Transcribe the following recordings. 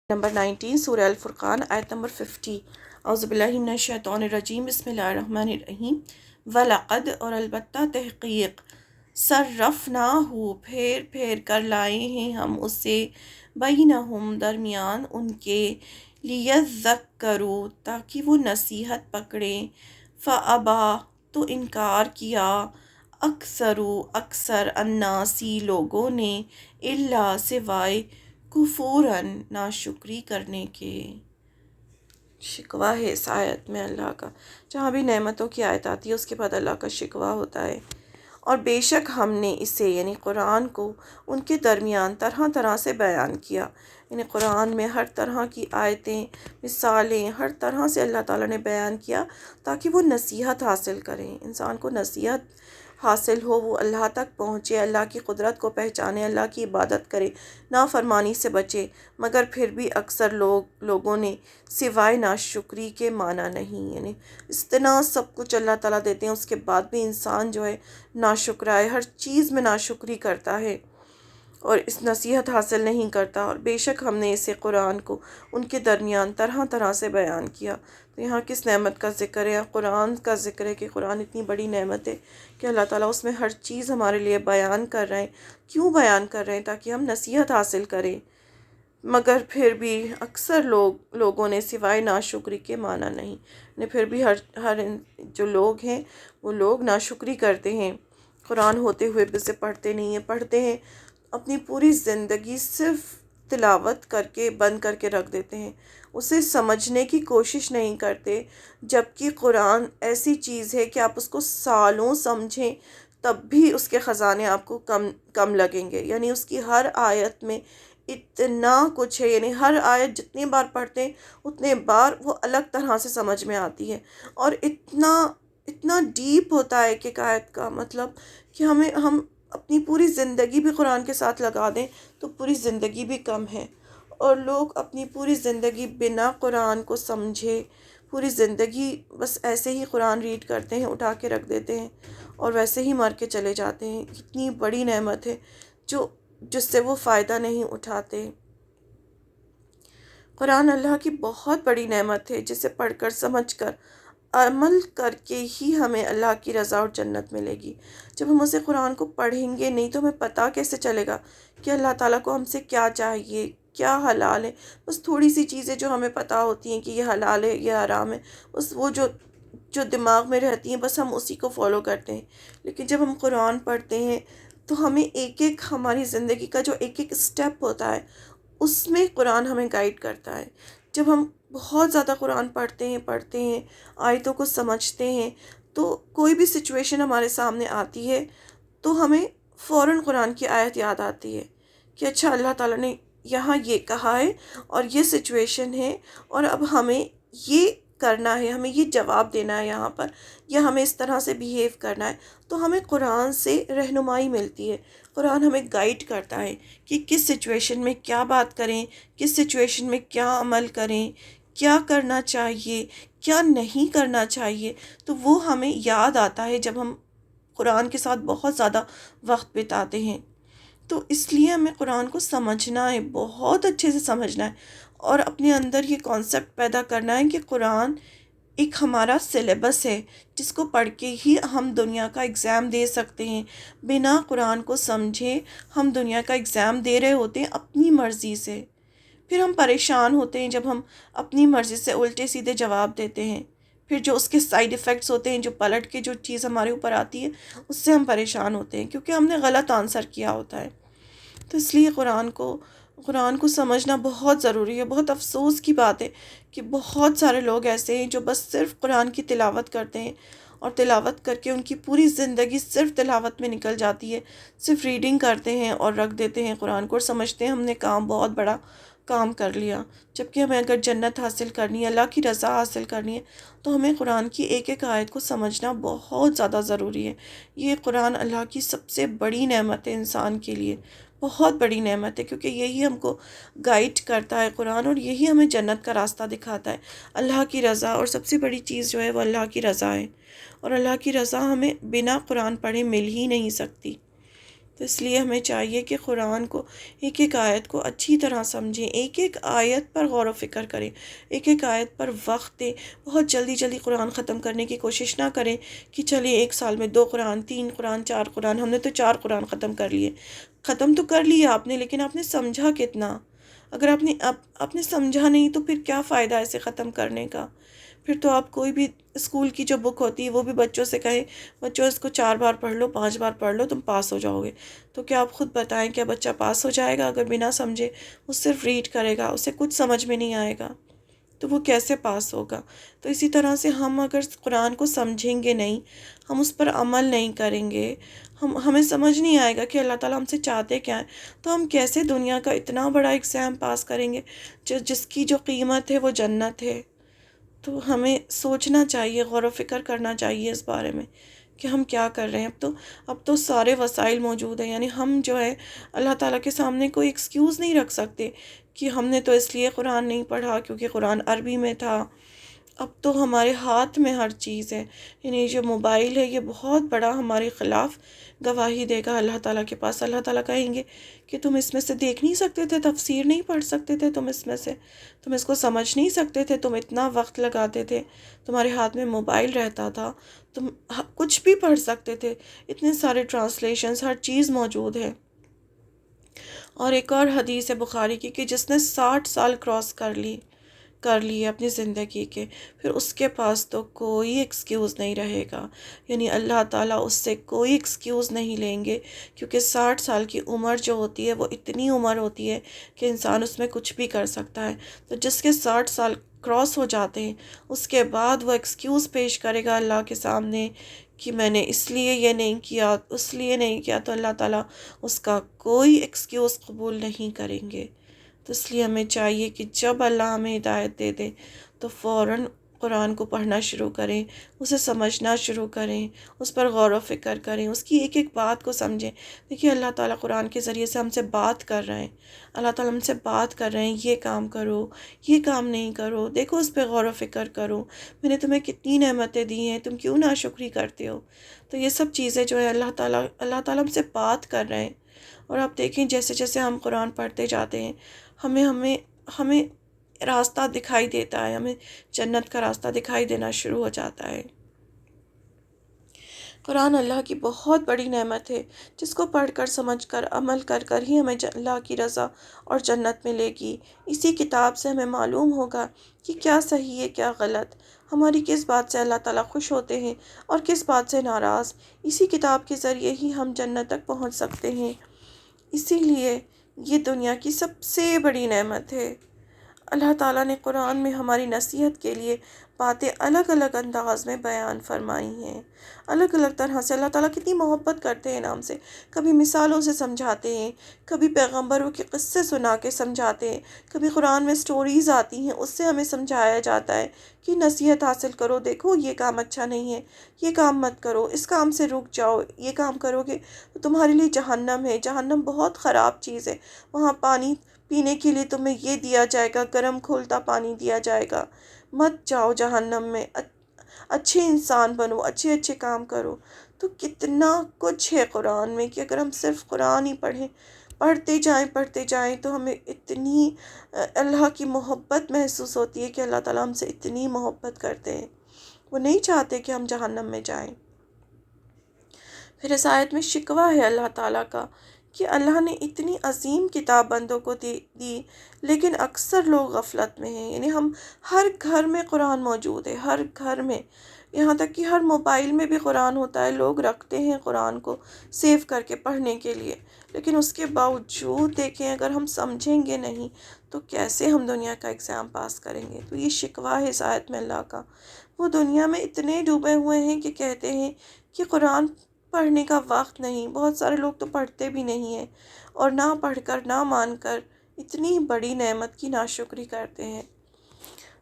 Number 19 سورہ الفرقان آیت نمبر 50 اعوذ باللہ من الشیطان الرجیم بسم اللہ الرحمن الرحیم وَلَقَدْ اور البتہ تحقیق صرفناہ پھیر پھیر کر لائے ہیں ہم اسے بینہم درمیان ان کے لیذکروا تاکہ وہ نصیحت پکڑیں فَأَبَى تو انکار کیا اکثر الناسی لوگوں نے الا سوائے کفوراً ناشکری کرنے کے۔ شکوہ ہے اس آیت میں اللہ کا، جہاں بھی نعمتوں کی آیت آتی ہے اس کے بعد اللہ کا شکوہ ہوتا ہے۔ اور بے شک ہم نے اسے یعنی قرآن کو ان کے درمیان طرح طرح سے بیان کیا، یعنی قرآن میں ہر طرح کی آیتیں مثالیں ہر طرح سے اللہ تعالیٰ نے بیان کیا تاکہ وہ نصیحت حاصل کریں، انسان کو نصیحت حاصل ہو، وہ اللہ تک پہنچے، اللہ کی قدرت کو پہچانے، اللہ کی عبادت کرے، نافرمانی سے بچے، مگر پھر بھی اکثر لوگوں نے سوائے ناشکری کے مانا نہیں، یعنی اتنا سب کچھ اللہ تعالیٰ دیتے ہیں اس کے بعد بھی انسان جو ہے ناشکرا ہے، ہر چیز میں ناشکری کرتا ہے اور اس نصیحت حاصل نہیں کرتا۔ اور بے شک ہم نے اسے قرآن کو ان کے درمیان طرح طرح سے بیان کیا۔ تو یہاں کس نعمت کا ذکر ہے؟ قرآن کا ذکر ہے کہ قرآن اتنی بڑی نعمت ہے کہ اللہ تعالیٰ اس میں ہر چیز ہمارے لیے بیان کر رہے ہیں۔ کیوں بیان کر رہے ہیں؟ تاکہ ہم نصیحت حاصل کریں، مگر پھر بھی اکثر لوگوں نے سوائے ناشکری کے مانا نہیں، نے پھر بھی ہر جو لوگ ہیں وہ لوگ ناشکری کرتے ہیں، قرآن ہوتے ہوئے بھی اسے پڑھتے نہیں ہیں، پڑھتے ہیں اپنی پوری زندگی صرف تلاوت کر کے بند کر کے رکھ دیتے ہیں، اسے سمجھنے کی کوشش نہیں کرتے، جبکہ قرآن ایسی چیز ہے کہ آپ اس کو سالوں سمجھیں تب بھی اس کے خزانے آپ کو کم لگیں گے، یعنی اس کی ہر آیت میں اتنا کچھ ہے، یعنی ہر آیت جتنی بار پڑھتے ہیں اتنے بار وہ الگ طرح سے سمجھ میں آتی ہے، اور اتنا ڈیپ ہوتا ہے کہ ایک آیت کا مطلب کہ ہم اپنی پوری زندگی بھی قرآن کے ساتھ لگا دیں تو پوری زندگی بھی کم ہے، اور لوگ اپنی پوری زندگی بنا قرآن کو سمجھے پوری زندگی بس ایسے ہی قرآن ریڈ کرتے ہیں، اٹھا کے رکھ دیتے ہیں اور ویسے ہی مر کے چلے جاتے ہیں۔ اتنی بڑی نعمت ہے جس سے وہ فائدہ نہیں اٹھاتے۔ قرآن اللہ کی بہت بڑی نعمت ہے جسے پڑھ کر سمجھ کر عمل کر کے ہی ہمیں اللہ کی رضا اور جنت ملے گی۔ جب ہم اسے قرآن کو پڑھیں گے نہیں تو ہمیں پتہ کیسے چلے گا کہ اللہ تعالیٰ کو ہم سے کیا چاہیے، کیا حلال ہے؟ بس تھوڑی سی چیزیں جو ہمیں پتہ ہوتی ہیں کہ یہ حلال ہے یہ حرام ہے، بس وہ جو دماغ میں رہتی ہیں بس ہم اسی کو فالو کرتے ہیں۔ لیکن جب ہم قرآن پڑھتے ہیں تو ہمیں ایک ہماری زندگی کا جو ایک سٹیپ ہوتا ہے اس میں قرآن ہمیں گائیڈ کرتا ہے۔ جب ہم بہت زیادہ قرآن پڑھتے ہیں آیتوں کو سمجھتے ہیں تو کوئی بھی سچویشن ہمارے سامنے آتی ہے تو ہمیں فوراً قرآن کی آیت یاد آتی ہے کہ اچھا اللہ تعالیٰ نے یہاں یہ کہا ہے اور یہ سچویشن ہے اور اب ہمیں یہ کرنا ہے، ہمیں یہ جواب دینا ہے یہاں پر، یا ہمیں اس طرح سے بیہیو کرنا ہے۔ تو ہمیں قرآن سے رہنمائی ملتی ہے، قرآن ہمیں گائیڈ کرتا ہے کہ کس سچویشن میں کیا بات کریں، کس سچویشن میں کیا عمل کریں، کیا کرنا چاہیے، کیا نہیں کرنا چاہیے۔ تو وہ ہمیں یاد آتا ہے جب ہم قرآن کے ساتھ بہت زیادہ وقت بتاتے ہیں۔ تو اس لیے ہمیں قرآن کو سمجھنا ہے، بہت اچھے سے سمجھنا ہے، اور اپنے اندر یہ کانسیپٹ پیدا کرنا ہے کہ قرآن ایک ہمارا سلیبس ہے جس کو پڑھ کے ہی ہم دنیا کا ایگزام دے سکتے ہیں۔ بنا قرآن کو سمجھے ہم دنیا کا ایگزام دے رہے ہوتے ہیں اپنی مرضی سے، پھر ہم پریشان ہوتے ہیں جب ہم اپنی مرضی سے الٹے سیدھے جواب دیتے ہیں، پھر جو اس کے سائیڈ ایفیکٹس ہوتے ہیں، جو پلٹ کے جو چیز ہمارے اوپر آتی ہے اس سے ہم پریشان ہوتے ہیں کیونکہ ہم نے غلط آنسر کیا ہوتا ہے۔ تو اس لیے قرآن کو سمجھنا بہت ضروری ہے۔ بہت افسوس کی بات ہے کہ بہت سارے لوگ ایسے ہیں جو بس صرف قرآن کی تلاوت کرتے ہیں اور تلاوت کر کے ان کی پوری زندگی صرف تلاوت میں نکل جاتی ہے، صرف ریڈنگ کرتے ہیں اور رکھ دیتے ہیں قرآن کو اور سمجھتے ہیں ہم نے بہت بڑا کام کر لیا، جبکہ ہمیں اگر جنت حاصل کرنی ہے، اللہ کی رضا حاصل کرنی ہے تو ہمیں قرآن کی ایک آیت کو سمجھنا بہت زیادہ ضروری ہے۔ یہ قرآن اللہ کی سب سے بڑی نعمت ہے انسان کے لیے، بہت بڑی نعمت ہے، کیونکہ یہی ہم کو گائیڈ کرتا ہے قرآن، اور یہی ہمیں جنت کا راستہ دکھاتا ہے، اللہ کی رضا۔ اور سب سے بڑی چیز جو ہے وہ اللہ کی رضا ہے، اور اللہ کی رضا ہمیں بنا قرآن پڑھے مل ہی نہیں سکتی۔ تو اس لیے ہمیں چاہیے کہ قرآن کو ایک ایک آیت کو اچھی طرح سمجھیں، ایک ایک آیت پر غور و فکر کریں، ایک ایک آیت پر وقت دیں۔ بہت جلدی جلدی قرآن ختم کرنے کی کوشش نہ کریں کہ چلیے ایک سال میں 2 قرآن، 3 قرآن، 4 قرآن۔ ہم نے تو 4 قرآن ختم کر لیے۔ ختم تو کر لیا آپ نے، لیکن آپ نے سمجھا کتنا؟ اگر آپ نے سمجھا نہیں تو پھر کیا فائدہ اسے ختم کرنے کا؟ پھر تو آپ کوئی بھی اسکول کی جو بک ہوتی ہے وہ بھی بچوں سے کہیں بچوں اس کو 4 بار پڑھ لو، 5 بار پڑھ لو، تم پاس ہو جاؤ گے۔ تو کیا آپ خود بتائیں کیا بچہ پاس ہو جائے گا اگر بنا سمجھے وہ صرف ریڈ کرے گا، اسے کچھ سمجھ میں نہیں آئے گا تو وہ کیسے پاس ہوگا؟ تو اسی طرح سے ہم اگر قرآن کو سمجھیں گے نہیں، ہم اس پر عمل نہیں کریں گے، ہمیں سمجھ نہیں آئے گا کہ اللہ تعالیٰ ہم سے چاہتے کیا ہیں، تو ہم کیسے دنیا کا اتنا بڑا ایگزام پاس کریں گے جس کی جو قیمت ہے وہ جنت ہے؟ تو ہمیں سوچنا چاہیے، غور و فکر کرنا چاہیے اس بارے میں کہ ہم کیا کر رہے ہیں۔ اب تو سارے وسائل موجود ہیں، یعنی ہم جو ہے اللہ تعالیٰ کے سامنے کوئی ایکسکیوز نہیں رکھ سکتے کہ ہم نے تو اس لیے قرآن نہیں پڑھا کیونکہ قرآن عربی میں تھا۔ اب تو ہمارے ہاتھ میں ہر چیز ہے، یعنی جو موبائل ہے یہ بہت بڑا ہمارے خلاف گواہی دے گا اللہ تعالیٰ کے پاس۔ اللہ تعالیٰ کہیں گے کہ تم اس میں سے دیکھ نہیں سکتے تھے، تفسیر نہیں پڑھ سکتے تھے، تم اس میں سے تم اس کو سمجھ نہیں سکتے تھے، تم اتنا وقت لگاتے تھے، تمہارے ہاتھ میں موبائل رہتا تھا، تم کچھ بھی پڑھ سکتے تھے، اتنے سارے ٹرانسلیشنز، ہر چیز موجود ہے۔ اور ایک اور حدیث ہے بخاری کی کہ جس نے 60 سال کراس کر لیے اپنی زندگی کے، پھر اس کے پاس تو کوئی ایکسکیوز نہیں رہے گا، یعنی اللہ تعالیٰ اس سے کوئی ایکسکیوز نہیں لیں گے، کیونکہ 60 سال کی عمر جو ہوتی ہے وہ اتنی عمر ہوتی ہے کہ انسان اس میں کچھ بھی کر سکتا ہے۔ تو جس کے 60 سال کراس ہو جاتے ہیں اس کے بعد وہ ایکسکیوز پیش کرے گا اللہ کے سامنے کہ میں نے اس لیے یہ نہیں کیا، اس لیے نہیں کیا، تو اللہ تعالیٰ اس کا کوئی ایکسکیوز قبول نہیں کریں گے۔ تو اس لیے ہمیں چاہیے کہ جب اللہ ہمیں ہدایت دے دے تو فوراً قرآن کو پڑھنا شروع کریں، اسے سمجھنا شروع کریں، اس پر غور و فکر کریں، اس کی ایک ایک بات کو سمجھیں۔ دیکھیے اللہ تعالیٰ قرآن کے ذریعے سے ہم سے بات کر رہے ہیں، اللہ تعالیٰ ہم سے بات کر رہے ہیں، یہ کام کرو، یہ کام نہیں کرو، دیکھو اس پہ غور و فکر کرو، میں نے تمہیں کتنی نعمتیں دی ہیں، تم کیوں ناشکری کرتے ہو؟ تو یہ سب چیزیں جو ہے اللہ تعالیٰ ہم سے بات کر رہے ہیں۔ اور آپ دیکھیں جیسے جیسے ہم قرآن پڑھتے جاتے ہیں ہمیں راستہ دکھائی دیتا ہے، ہمیں جنت کا راستہ دکھائی دینا شروع ہو جاتا ہے۔ قرآن اللہ کی بہت بڑی نعمت ہے جس کو پڑھ کر، سمجھ کر، عمل کر کر ہی ہمیں اللہ کی رضا اور جنت ملے گی۔ اسی کتاب سے ہمیں معلوم ہوگا کہ کیا صحیح ہے کیا غلط، ہماری کس بات سے اللہ تعالیٰ خوش ہوتے ہیں اور کس بات سے ناراض۔ اسی کتاب کے ذریعے ہی ہم جنت تک پہنچ سکتے ہیں۔ اسی لیے یہ دنیا کی سب سے بڑی نعمت ہے۔ اللہ تعالیٰ نے قرآن میں ہماری نصیحت کے لیے باتیں الگ الگ انداز میں بیان فرمائی ہیں، الگ الگ طرح سے۔ اللہ تعالیٰ کتنی محبت کرتے ہیں ہم سے، کبھی مثالوں سے سمجھاتے ہیں، کبھی پیغمبروں کے قصے سنا کے سمجھاتے ہیں، کبھی قرآن میں سٹوریز آتی ہیں اس سے ہمیں سمجھایا جاتا ہے کہ نصیحت حاصل کرو، دیکھو یہ کام اچھا نہیں ہے، یہ کام مت کرو، اس کام سے رک جاؤ، یہ کام کرو گے تو تمہارے لیے جہنم ہے، جہنم بہت خراب چیز ہے، وہاں پانی پینے کے لیے تمہیں یہ دیا جائے گا، گرم کھولتا پانی دیا جائے گا، مت جاؤ جہنم میں، اچھے انسان بنو، اچھے اچھے کام کرو۔ تو کتنا کچھ ہے قرآن میں کہ اگر ہم صرف قرآن ہی پڑھتے جائیں تو ہمیں اتنی اللہ کی محبت محسوس ہوتی ہے کہ اللہ تعالیٰ ہم سے اتنی محبت کرتے ہیں، وہ نہیں چاہتے کہ ہم جہنم میں جائیں۔ پھر اس آیت میں شکوہ ہے اللہ تعالیٰ کا کہ اللہ نے اتنی عظیم کتاب بندوں کو دی لیکن اکثر لوگ غفلت میں ہیں، یعنی ہم ہر گھر میں قرآن موجود ہے، ہر گھر میں، یہاں تک کہ ہر موبائل میں بھی قرآن ہوتا ہے، لوگ رکھتے ہیں قرآن کو سیو کر کے پڑھنے کے لیے، لیکن اس کے باوجود دیکھیں اگر ہم سمجھیں گے نہیں تو کیسے ہم دنیا کا ایگزام پاس کریں گے؟ تو یہ شکوہ ہے اس آیت میں اللہ کا۔ وہ دنیا میں اتنے ڈوبے ہوئے ہیں کہ کہتے ہیں کہ قرآن پڑھنے کا وقت نہیں، بہت سارے لوگ تو پڑھتے بھی نہیں ہیں اور نہ پڑھ کر نہ مان کر اتنی بڑی نعمت کی ناشکری کرتے ہیں۔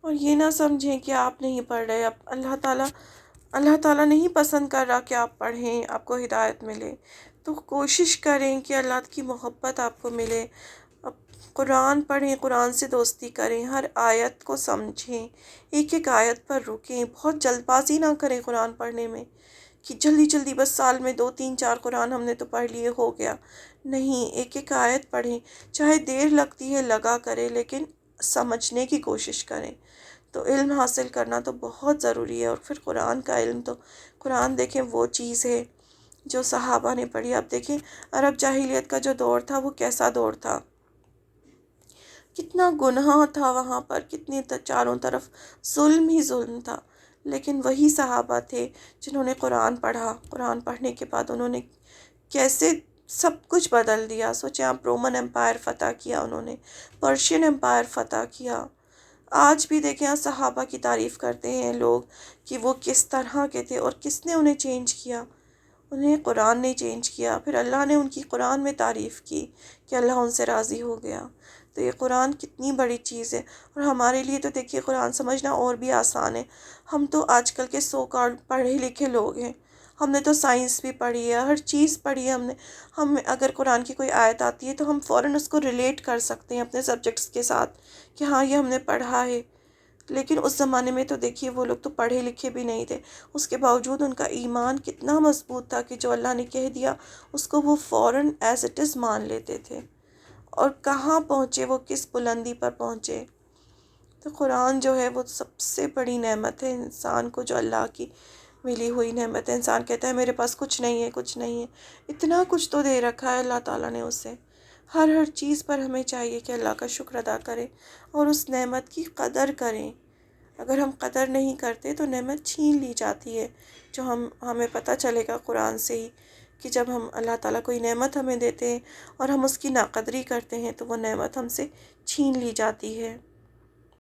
اور یہ نہ سمجھیں کہ آپ نہیں پڑھ رہے، اب اللہ تعالیٰ نہیں پسند کر رہا کہ آپ پڑھیں، آپ کو ہدایت ملے، تو کوشش کریں کہ اللہ کی محبت آپ کو ملے۔ اب قرآن پڑھیں، قرآن سے دوستی کریں، ہر آیت کو سمجھیں، ایک ایک آیت پر رکیں، بہت جلد بازی نہ کریں قرآن پڑھنے میں، کہ جلدی جلدی بس سال میں 2 3 4 قرآن ہم نے تو پڑھ لیے ہو گیا. نہیں، ایک ایک آیت پڑھیں، چاہے دیر لگتی ہے لگا کرے، لیکن سمجھنے کی کوشش کریں. تو علم حاصل کرنا تو بہت ضروری ہے. اور پھر قرآن کا علم تو قرآن دیکھیں وہ چیز ہے جو صحابہ نے پڑھی. اب دیکھیں عرب جاہلیت کا جو دور تھا وہ کیسا دور تھا، کتنا گناہ تھا وہاں پر، کتنی چاروں طرف ظلم ہی ظلم تھا. لیکن وہی صحابہ تھے جنہوں نے قرآن پڑھا. قرآن پڑھنے کے بعد انہوں نے کیسے سب کچھ بدل دیا. سوچیں آپ، رومن امپائر فتح کیا انہوں نے، پرشین امپائر فتح کیا. آج بھی دیکھیں صحابہ کی تعریف کرتے ہیں لوگ کہ وہ کس طرح کے تھے اور کس نے انہیں چینج کیا. انہیں قرآن نے چینج کیا. پھر اللہ نے ان کی قرآن میں تعریف کی کہ اللہ ان سے راضی ہو گیا. تو یہ قرآن کتنی بڑی چیز ہے. اور ہمارے لیے تو دیکھیے قرآن سمجھنا اور بھی آسان ہے. ہم تو آج کل کے سو کالڈ پڑھے لکھے لوگ ہیں، ہم نے تو سائنس بھی پڑھی ہے، ہر چیز پڑھی ہے ہم نے. ہم اگر قرآن کی کوئی آیت آتی ہے تو ہم فوراً اس کو ریلیٹ کر سکتے ہیں اپنے سبجیکٹس کے ساتھ کہ ہاں یہ ہم نے پڑھا ہے. لیکن اس زمانے میں تو دیکھیے وہ لوگ تو پڑھے لکھے بھی نہیں تھے، اس کے باوجود ان کا ایمان کتنا مضبوط تھا کہ جو اللہ نے کہہ دیا اس کو وہ فوراً ایز اٹ از مان لیتے تھے. اور کہاں پہنچے وہ، کس بلندی پر پہنچے. تو قرآن جو ہے وہ سب سے بڑی نعمت ہے انسان کو، جو اللہ کی ملی ہوئی نعمت ہے. انسان کہتا ہے میرے پاس کچھ نہیں ہے، کچھ نہیں ہے. اتنا کچھ تو دے رکھا ہے اللہ تعالیٰ نے اسے. ہر چیز پر ہمیں چاہیے کہ اللہ کا شکر ادا کریں اور اس نعمت کی قدر کریں. اگر ہم قدر نہیں کرتے تو نعمت چھین لی جاتی ہے، جو ہمیں پتہ چلے گا قرآن سے ہی کہ جب ہم اللہ تعالیٰ کوئی نعمت ہمیں دیتے ہیں اور ہم اس کی ناقدری کرتے ہیں تو وہ نعمت ہم سے چھین لی جاتی ہے.